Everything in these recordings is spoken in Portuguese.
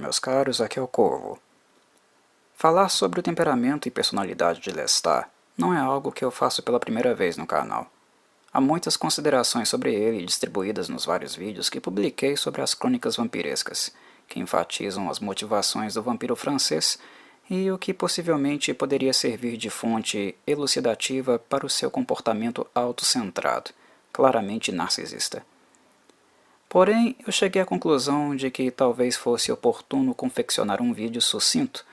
meus caros, aqui é o Corvo. Falar sobre o temperamento e personalidade de Lestat não é algo que eu faço pela primeira vez no canal. Há muitas considerações sobre ele distribuídas nos vários vídeos que publiquei sobre as crônicas vampirescas, que enfatizam as motivações do vampiro francês e o que possivelmente poderia servir de fonte elucidativa para o seu comportamento autocentrado, claramente narcisista. Porém, eu cheguei à conclusão de que talvez fosse oportuno confeccionar um vídeo sucinto,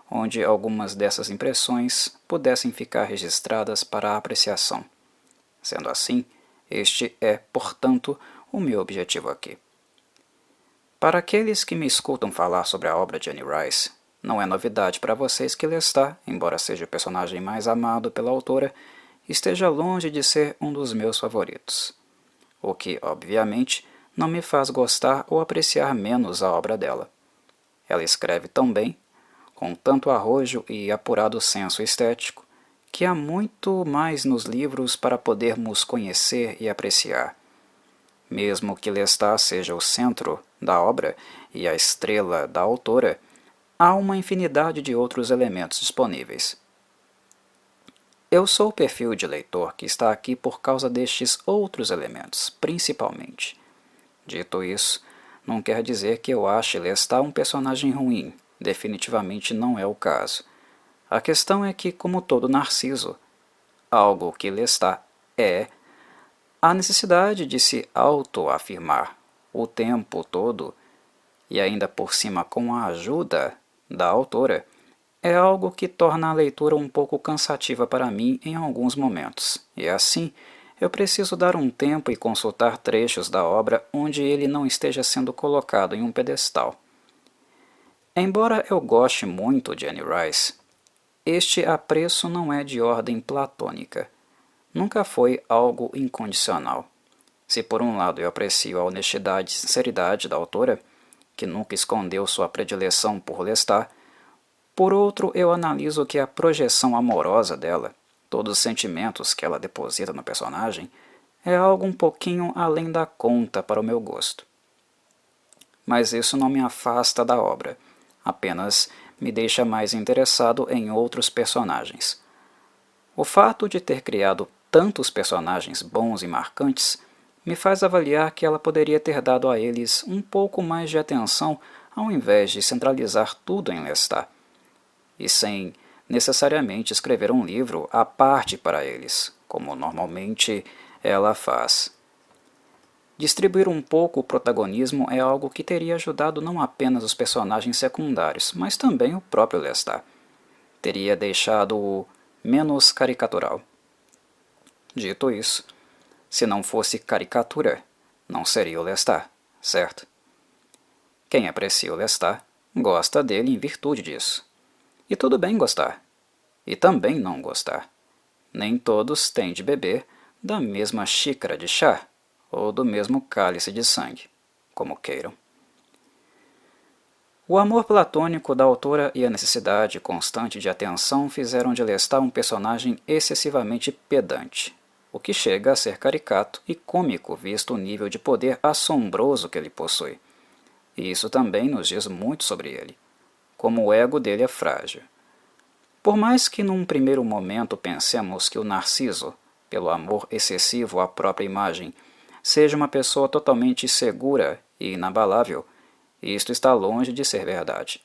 onde algumas dessas impressões pudessem ficar registradas para apreciação. Sendo assim, este é, portanto, o meu objetivo aqui. Para aqueles que me escutam falar sobre a obra de Anne Rice, não é novidade para vocês que Lestat, embora seja o personagem mais amado pela autora, esteja longe de ser um dos meus favoritos. O que, obviamente, não me faz gostar ou apreciar menos a obra dela. Ela escreve tão bem, com tanto arrojo e apurado senso estético, que há muito mais nos livros para podermos conhecer e apreciar. Mesmo que Lestat seja o centro da obra e a estrela da autora, há uma infinidade de outros elementos disponíveis. Eu sou o perfil de leitor que está aqui por causa destes outros elementos, principalmente. Dito isso, não quer dizer que eu ache Lestat um personagem ruim, definitivamente não é o caso. A questão é que, como todo narciso, algo que Lestat é, a necessidade de se autoafirmar o tempo todo, e ainda por cima com a ajuda da autora, é algo que torna a leitura um pouco cansativa para mim em alguns momentos, e assim eu preciso dar um tempo e consultar trechos da obra onde ele não esteja sendo colocado em um pedestal. Embora eu goste muito de Anne Rice, este apreço não é de ordem platônica. Nunca foi algo incondicional. Se por um lado eu aprecio a honestidade e sinceridade da autora, que nunca escondeu sua predileção por Lestat, por outro eu analiso que a projeção amorosa dela, todos os sentimentos que ela deposita no personagem, é algo um pouquinho além da conta para o meu gosto. Mas isso não me afasta da obra, apenas me deixa mais interessado em outros personagens. O fato de ter criado tantos personagens bons e marcantes me faz avaliar que ela poderia ter dado a eles um pouco mais de atenção ao invés de centralizar tudo em Lestat, e sem necessariamente escrever um livro à parte para eles, como normalmente ela faz. Distribuir um pouco o protagonismo é algo que teria ajudado não apenas os personagens secundários, mas também o próprio Lestat. Teria deixado-o menos caricatural. Dito isso, se não fosse caricatura, não seria o Lestat, certo? Quem aprecia o Lestat gosta dele em virtude disso. E tudo bem gostar. E também não gostar. Nem todos têm de beber da mesma xícara de chá ou do mesmo cálice de sangue, como queiram. O amor platônico da autora e a necessidade constante de atenção fizeram de Lestat um personagem excessivamente pedante, o que chega a ser caricato e cômico visto o nível de poder assombroso que ele possui. E isso também nos diz muito sobre ele, como o ego dele é frágil. Por mais que num primeiro momento pensemos que o narciso, pelo amor excessivo à própria imagem, seja uma pessoa totalmente segura e inabalável, isto está longe de ser verdade.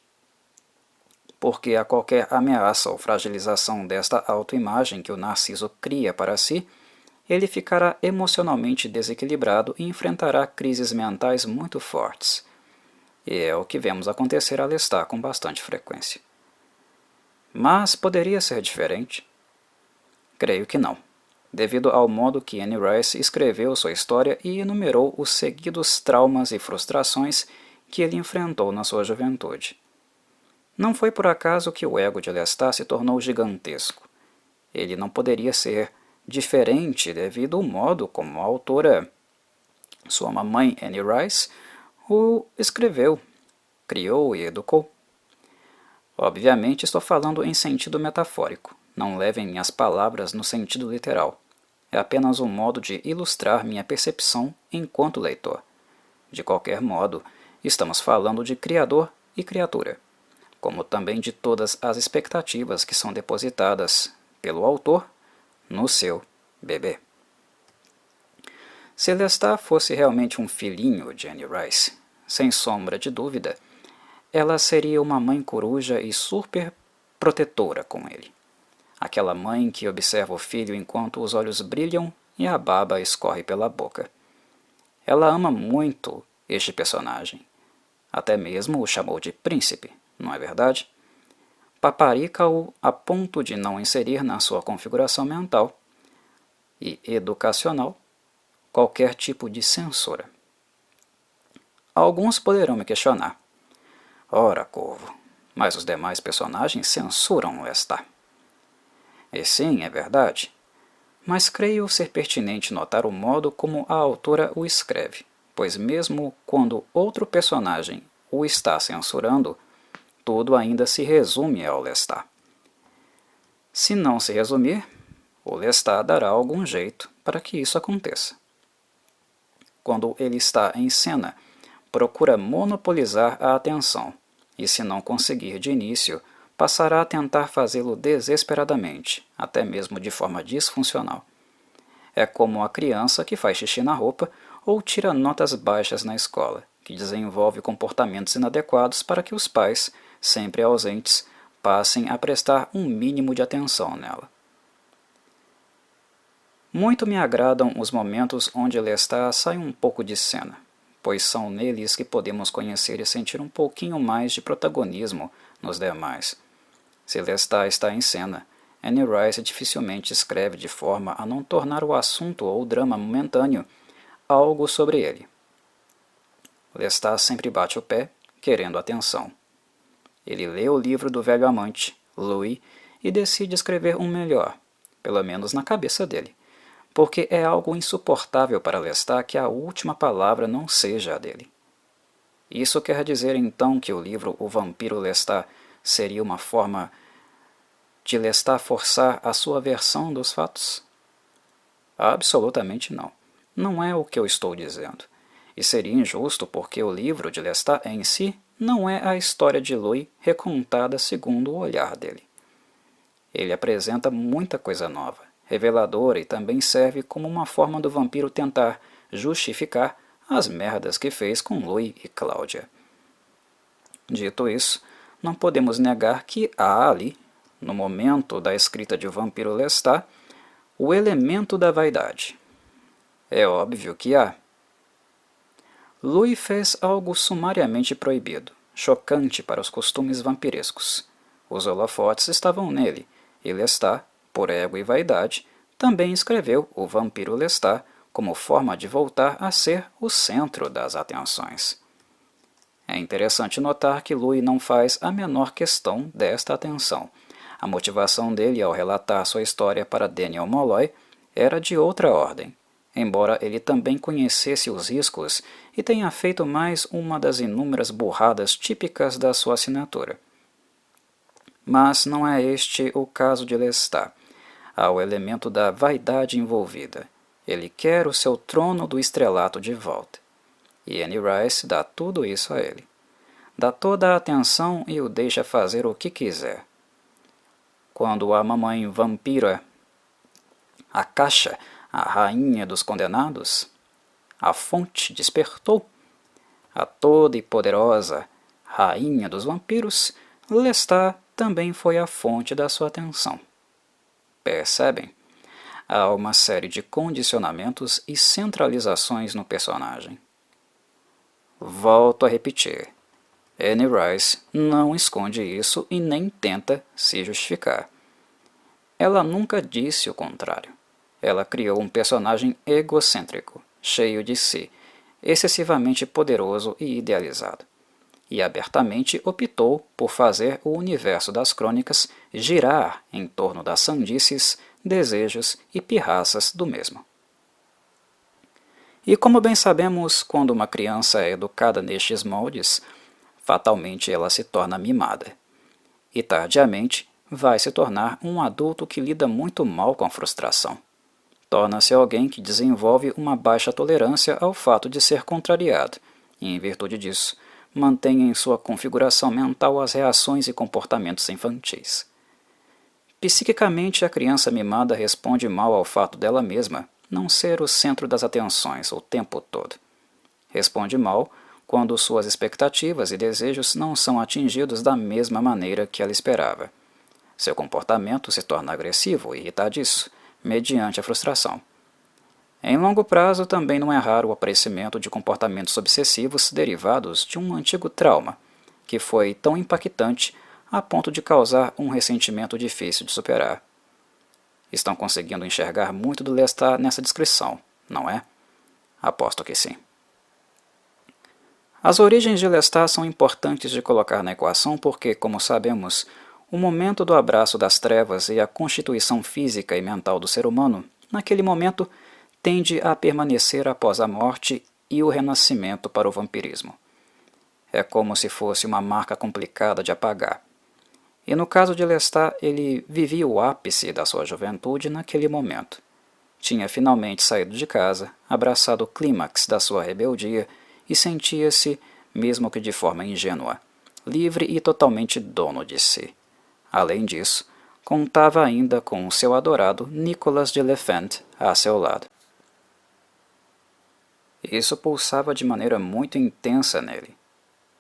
Porque a qualquer ameaça ou fragilização desta autoimagem que o narciso cria para si, ele ficará emocionalmente desequilibrado e enfrentará crises mentais muito fortes. E é o que vemos acontecer a Lestat com bastante frequência. Mas poderia ser diferente? Creio que não, devido ao modo que Anne Rice escreveu sua história e enumerou os seguidos traumas e frustrações que ele enfrentou na sua juventude. Não foi por acaso que o ego de Lestat se tornou gigantesco. Ele não poderia ser diferente devido ao modo como a autora, sua mamãe Anne Rice, o escreveu, criou e educou. Obviamente estou falando em sentido metafórico, não levem minhas palavras no sentido literal. É apenas um modo de ilustrar minha percepção enquanto leitor. De qualquer modo, estamos falando de criador e criatura, como também de todas as expectativas que são depositadas pelo autor no seu bebê. Se Lestat fosse realmente um filhinho de Anne Rice, sem sombra de dúvida, ela seria uma mãe coruja e super protetora com ele. Aquela mãe que observa o filho enquanto os olhos brilham e a baba escorre pela boca. Ela ama muito este personagem. Até mesmo o chamou de príncipe, não é verdade? Paparica-o a ponto de não inserir na sua configuração mental e educacional qualquer tipo de censura. Alguns poderão me questionar. Ora, Corvo, mas os demais personagens censuram Lestat. E sim, é verdade. Mas creio ser pertinente notar o modo como a autora o escreve, pois mesmo quando outro personagem o está censurando, tudo ainda se resume ao Lestat. Se não se resumir, o Lestat dará algum jeito para que isso aconteça. Quando ele está em cena, procura monopolizar a atenção, e se não conseguir de início, passará a tentar fazê-lo desesperadamente, até mesmo de forma disfuncional. É como a criança que faz xixi na roupa ou tira notas baixas na escola, que desenvolve comportamentos inadequados para que os pais, sempre ausentes, passem a prestar um mínimo de atenção nela. Muito me agradam os momentos onde Lestat sai um pouco de cena, pois são neles que podemos conhecer e sentir um pouquinho mais de protagonismo nos demais. Se Lestat está em cena, Anne Rice dificilmente escreve de forma a não tornar o assunto ou o drama momentâneo algo sobre ele. Lestat sempre bate o pé, querendo atenção. Ele lê o livro do velho amante, Louis, e decide escrever um melhor, pelo menos na cabeça dele, porque é algo insuportável para Lestat que a última palavra não seja a dele. Isso quer dizer então que o livro O Vampiro Lestat seria uma forma de Lestat forçar a sua versão dos fatos? Absolutamente não. Não é o que eu estou dizendo. E seria injusto porque o livro de Lestat em si não é a história de Louis recontada segundo o olhar dele. Ele apresenta muita coisa nova, reveladora e também serve como uma forma do vampiro tentar justificar as merdas que fez com Louis e Cláudia. Dito isso, não podemos negar que há ali, no momento da escrita de O Vampiro Lestat, o elemento da vaidade. É óbvio que há. Louis fez algo sumariamente proibido, chocante para os costumes vampirescos. Os holofotes estavam nele, e Lestat, por ego e vaidade, também escreveu O Vampiro Lestat como forma de voltar a ser o centro das atenções. É interessante notar que Louis não faz a menor questão desta atenção. A motivação dele ao relatar sua história para Daniel Molloy era de outra ordem, embora ele também conhecesse os riscos e tenha feito mais uma das inúmeras burradas típicas da sua assinatura. Mas não é este o caso de Lestat. Há o elemento da vaidade envolvida. Ele quer o seu trono do estrelato de volta. E Anne Rice dá tudo isso a ele. Dá toda a atenção e o deixa fazer o que quiser. Quando a mamãe vampira, a caixa, a rainha dos condenados, a fonte despertou, a toda e poderosa rainha dos vampiros, Lestat também foi a fonte da sua atenção. Percebem? Há uma série de condicionamentos e centralizações no personagem. Volto a repetir. Anne Rice não esconde isso e nem tenta se justificar. Ela nunca disse o contrário. Ela criou um personagem egocêntrico, cheio de si, excessivamente poderoso e idealizado. E abertamente optou por fazer o universo das crônicas girar em torno das sandices, desejos e pirraças do mesmo. E como bem sabemos, quando uma criança é educada nestes moldes, fatalmente ela se torna mimada. E tardiamente vai se tornar um adulto que lida muito mal com a frustração. Torna-se alguém que desenvolve uma baixa tolerância ao fato de ser contrariado, e em virtude disso, mantém em sua configuração mental as reações e comportamentos infantis. Psiquicamente, a criança mimada responde mal ao fato dela mesma não ser o centro das atenções o tempo todo. Responde mal quando suas expectativas e desejos não são atingidos da mesma maneira que ela esperava. Seu comportamento se torna agressivo e irritadiço, mediante a frustração. Em longo prazo, também não é raro o aparecimento de comportamentos obsessivos derivados de um antigo trauma, que foi tão impactante a ponto de causar um ressentimento difícil de superar. Estão conseguindo enxergar muito do Lestat nessa descrição, não é? Aposto que sim. As origens de Lestat são importantes de colocar na equação porque, como sabemos, o momento do abraço das trevas e a constituição física e mental do ser humano, naquele momento, tende a permanecer após a morte e o renascimento para o vampirismo. É como se fosse uma marca complicada de apagar. E no caso de Lestat, ele vivia o ápice da sua juventude naquele momento. Tinha finalmente saído de casa, abraçado o clímax da sua rebeldia e sentia-se, mesmo que de forma ingênua, livre e totalmente dono de si. Além disso, contava ainda com o seu adorado Nicolas de Lefant a seu lado. Isso pulsava de maneira muito intensa nele.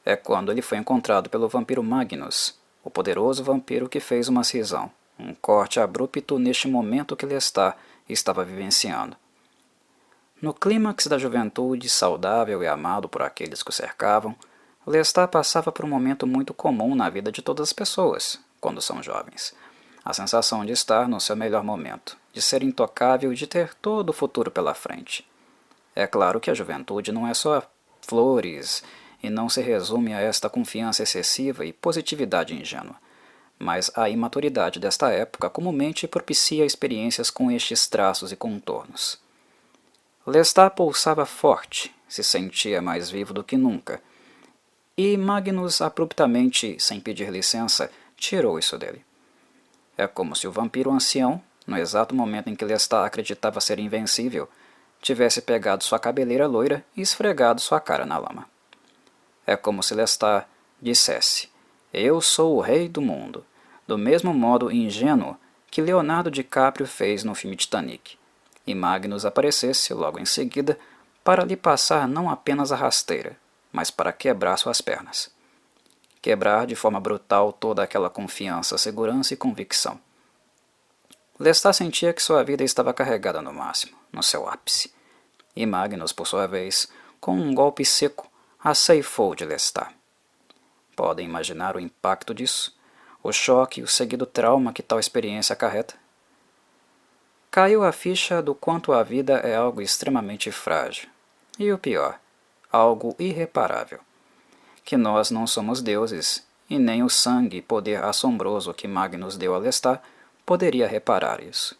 É quando ele foi encontrado pelo vampiro Magnus, o poderoso vampiro que fez uma cisão, um corte abrupto neste momento que Lestat estava vivenciando. No clímax da juventude, saudável e amado por aqueles que o cercavam, Lestat passava por um momento muito comum na vida de todas as pessoas, quando são jovens. A sensação de estar no seu melhor momento, de ser intocável e de ter todo o futuro pela frente. É claro que a juventude não é só flores e não se resume a esta confiança excessiva e positividade ingênua, mas a imaturidade desta época comumente propicia experiências com estes traços e contornos. Lestat pulsava forte, se sentia mais vivo do que nunca, e Magnus abruptamente, sem pedir licença, tirou isso dele. É como se o vampiro ancião, no exato momento em que Lestat acreditava ser invencível, tivesse pegado sua cabeleira loira e esfregado sua cara na lama. É como se Lestat dissesse: "Eu sou o rei do mundo", do mesmo modo ingênuo que Leonardo DiCaprio fez no filme Titanic, e Magnus aparecesse logo em seguida para lhe passar não apenas a rasteira, mas para quebrar suas pernas. Quebrar de forma brutal toda aquela confiança, segurança e convicção. Lestat sentia que sua vida estava carregada no máximo, no seu ápice. E Magnus, por sua vez, com um golpe seco, a ceifou de Lestat. Podem imaginar o impacto disso? O choque e o seguido trauma que tal experiência acarreta? Caiu a ficha do quanto a vida é algo extremamente frágil. E o pior, algo irreparável. Que nós não somos deuses, e nem o sangue e poder assombroso que Magnus deu a Lestat poderia reparar isso.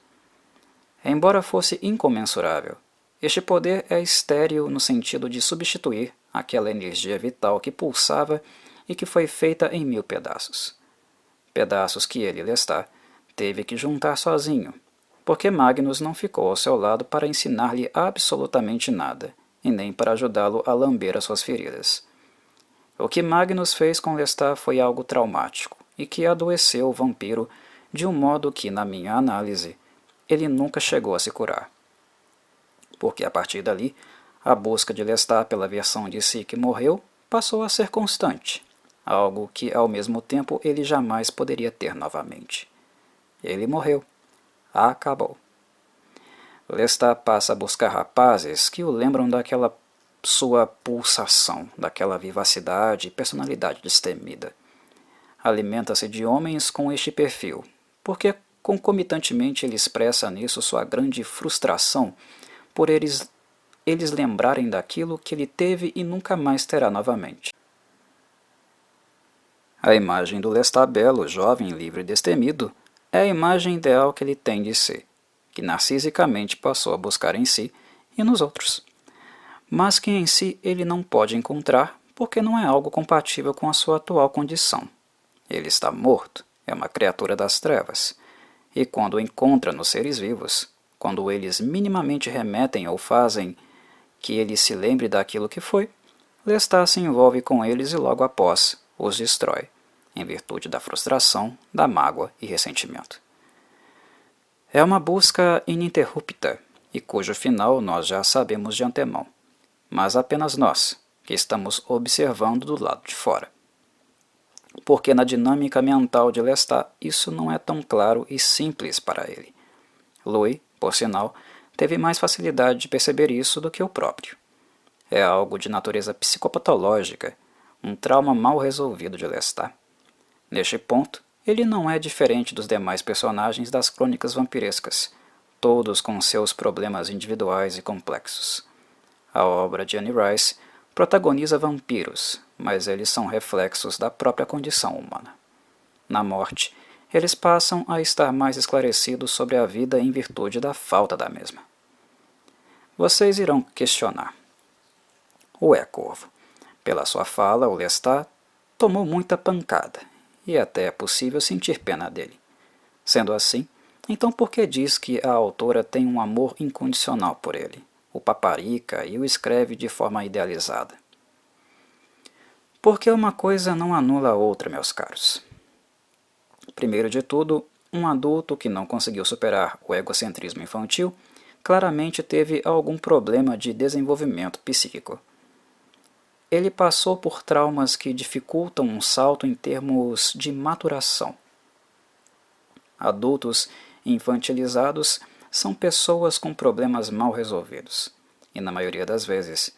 Embora fosse incomensurável, este poder é estéril no sentido de substituir aquela energia vital que pulsava e que foi feita em 1000 pedaços. Pedaços que ele, Lestat, teve que juntar sozinho, porque Magnus não ficou ao seu lado para ensinar-lhe absolutamente nada, e nem para ajudá-lo a lamber as suas feridas. O que Magnus fez com Lestat foi algo traumático, e que adoeceu o vampiro de um modo que, na minha análise, ele nunca chegou a se curar. Porque a partir dali, a busca de Lestat pela versão de si que morreu passou a ser constante, algo que ao mesmo tempo ele jamais poderia ter novamente. Ele morreu. Acabou. Lestat passa a buscar rapazes que o lembram daquela sua pulsação, daquela vivacidade e personalidade destemida. Alimenta-se de homens com este perfil, porque concomitantemente ele expressa nisso sua grande frustração por eles lembrarem daquilo que ele teve e nunca mais terá novamente. A imagem do Lestat belo, jovem, livre e destemido é a imagem ideal que ele tem de si, que narcisicamente passou a buscar em si e nos outros, mas que em si ele não pode encontrar porque não é algo compatível com a sua atual condição. Ele está morto, é uma criatura das trevas, e quando o encontra nos seres vivos, quando eles minimamente remetem ou fazem que ele se lembre daquilo que foi, Lestat se envolve com eles e logo após os destrói, em virtude da frustração, da mágoa e ressentimento. É uma busca ininterrupta e cujo final nós já sabemos de antemão, mas apenas nós, que estamos observando do lado de fora. Porque na dinâmica mental de Lestat isso não é tão claro e simples para ele. Louis, por sinal, teve mais facilidade de perceber isso do que o próprio. É algo de natureza psicopatológica, um trauma mal resolvido de Lestat. Neste ponto, ele não é diferente dos demais personagens das crônicas vampirescas, todos com seus problemas individuais e complexos. A obra de Anne Rice protagoniza vampiros, mas eles são reflexos da própria condição humana. Na morte, eles passam a estar mais esclarecidos sobre a vida em virtude da falta da mesma. Vocês irão questionar. Ué, Corvo, pela sua fala, o Lestat tomou muita pancada, e até é possível sentir pena dele. Sendo assim, então por que diz que a autora tem um amor incondicional por ele, o paparica e o escreve de forma idealizada? Porque uma coisa não anula a outra, meus caros. Primeiro de tudo, um adulto que não conseguiu superar o egocentrismo infantil claramente teve algum problema de desenvolvimento psíquico. Ele passou por traumas que dificultam um salto em termos de maturação. Adultos infantilizados são pessoas com problemas mal resolvidos, e na maioria das vezes,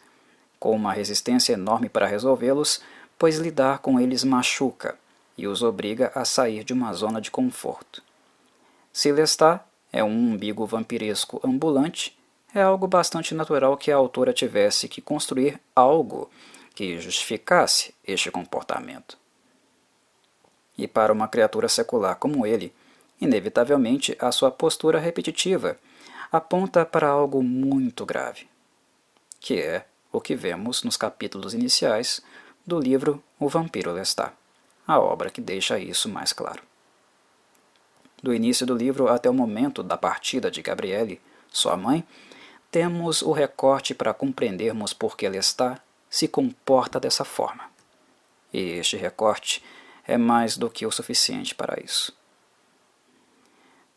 com uma resistência enorme para resolvê-los, pois lidar com eles machuca e os obriga a sair de uma zona de conforto. Se Lestat é um umbigo vampiresco ambulante, é algo bastante natural que a autora tivesse que construir algo que justificasse este comportamento. E para uma criatura secular como ele, inevitavelmente a sua postura repetitiva aponta para algo muito grave, que é o que vemos nos capítulos iniciais do livro O Vampiro Lestat, a obra que deixa isso mais claro. Do início do livro até o momento da partida de Gabrielle, sua mãe, temos o recorte para compreendermos por que Lestat se comporta dessa forma. E este recorte é mais do que o suficiente para isso.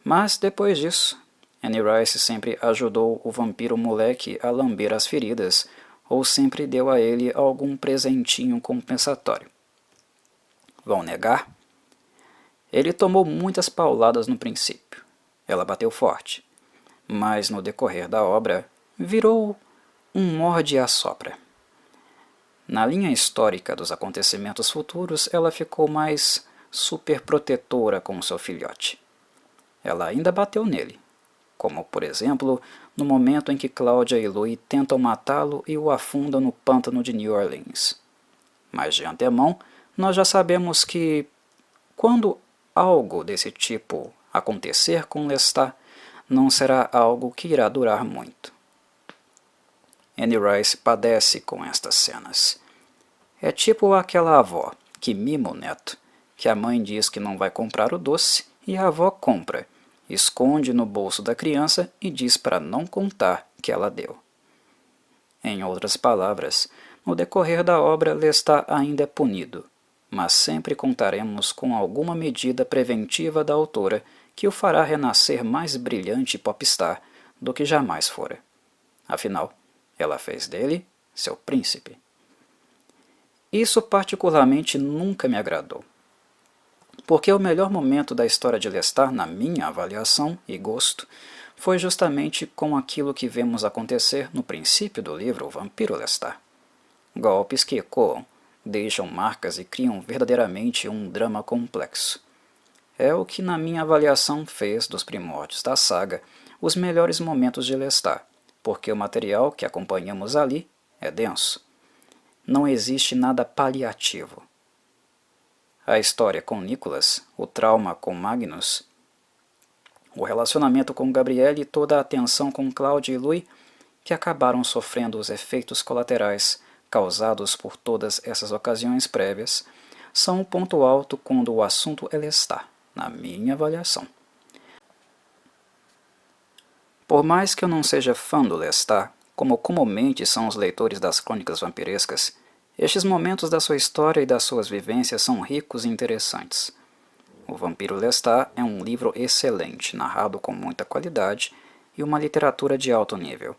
Mas depois disso, Anne Rice sempre ajudou o vampiro moleque a lamber as feridas ou sempre deu a ele algum presentinho compensatório. Vão negar? Ele tomou muitas pauladas no princípio. Ela bateu forte. Mas no decorrer da obra, virou um morde e assopra. Na linha histórica dos acontecimentos futuros, ela ficou mais superprotetora com seu filhote. Ela ainda bateu nele, como, por exemplo, no momento em que Cláudia e Louis tentam matá-lo e o afundam no pântano de New Orleans. Mas de antemão, nós já sabemos que, quando algo desse tipo acontecer com Lestat, não será algo que irá durar muito. Anne Rice padece com estas cenas. É tipo aquela avó que mima o neto, que a mãe diz que não vai comprar o doce e a avó compra, esconde no bolso da criança e diz para não contar que ela deu. Em outras palavras, no decorrer da obra Lestat ainda é punido, mas sempre contaremos com alguma medida preventiva da autora que o fará renascer mais brilhante popstar do que jamais fora. Afinal, ela fez dele seu príncipe. Isso particularmente nunca me agradou, porque o melhor momento da história de Lestat, na minha avaliação e gosto, foi justamente com aquilo que vemos acontecer no princípio do livro O Vampiro Lestat. Golpes que ecoam, deixam marcas e criam verdadeiramente um drama complexo. É o que na minha avaliação fez dos primórdios da saga os melhores momentos de Lestat, porque o material que acompanhamos ali é denso. Não existe nada paliativo. A história com Nicholas, o trauma com Magnus, o relacionamento com Gabrielle e toda a tensão com Claudia e Louis, que acabaram sofrendo os efeitos colaterais causados por todas essas ocasiões prévias, são um ponto alto quando o assunto é Lestat, na minha avaliação. Por mais que eu não seja fã do Lestat, como comumente são os leitores das crônicas vampirescas, Estes momentos da sua história e das suas vivências são ricos e interessantes. O Vampiro Lestat é um livro excelente, narrado com muita qualidade e uma literatura de alto nível.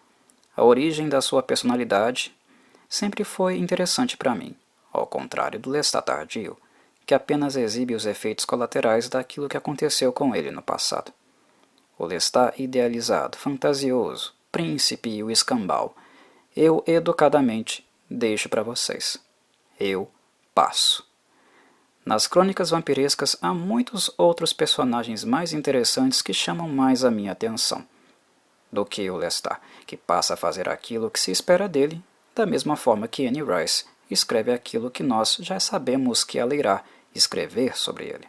A origem da sua personalidade sempre foi interessante para mim, ao contrário do Lestat tardio, que apenas exibe os efeitos colaterais daquilo que aconteceu com ele no passado. O Lestat idealizado, fantasioso, príncipe e o escambau, eu educadamente deixo para vocês. Eu passo. Nas crônicas vampirescas há muitos outros personagens mais interessantes que chamam mais a minha atenção do que o Lestat, que passa a fazer aquilo que se espera dele, da mesma forma que Anne Rice escreve aquilo que nós já sabemos que ela irá escrever sobre ele.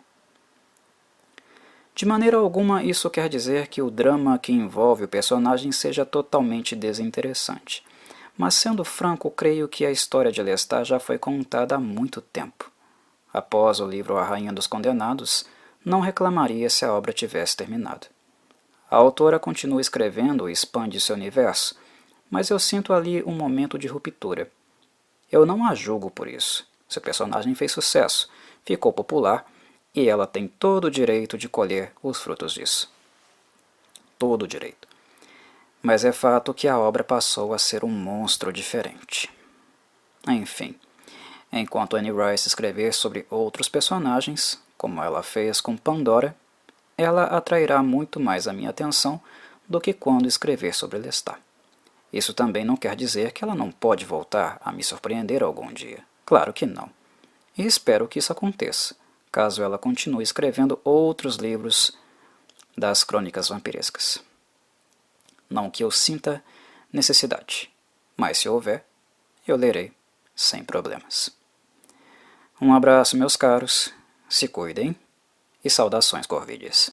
De maneira alguma isso quer dizer que o drama que envolve o personagem seja totalmente desinteressante, mas sendo franco, creio que a história de Lestat já foi contada há muito tempo. Após o livro A Rainha dos Condenados, não reclamaria se a obra tivesse terminado. A autora continua escrevendo e expande seu universo, mas eu sinto ali um momento de ruptura. Eu não a julgo por isso. Seu personagem fez sucesso, ficou popular, e ela tem todo o direito de colher os frutos disso. Todo o direito. Mas é fato que a obra passou a ser um monstro diferente. Enfim, enquanto Anne Rice escrever sobre outros personagens, como ela fez com Pandora, ela atrairá muito mais a minha atenção do que quando escrever sobre Lestat. Isso também não quer dizer que ela não pode voltar a me surpreender algum dia. Claro que não. E espero que isso aconteça, caso ela continue escrevendo outros livros das crônicas vampirescas. Não que eu sinta necessidade, mas se houver, eu lerei sem problemas. Um abraço, meus caros, se cuidem e saudações corvídeas.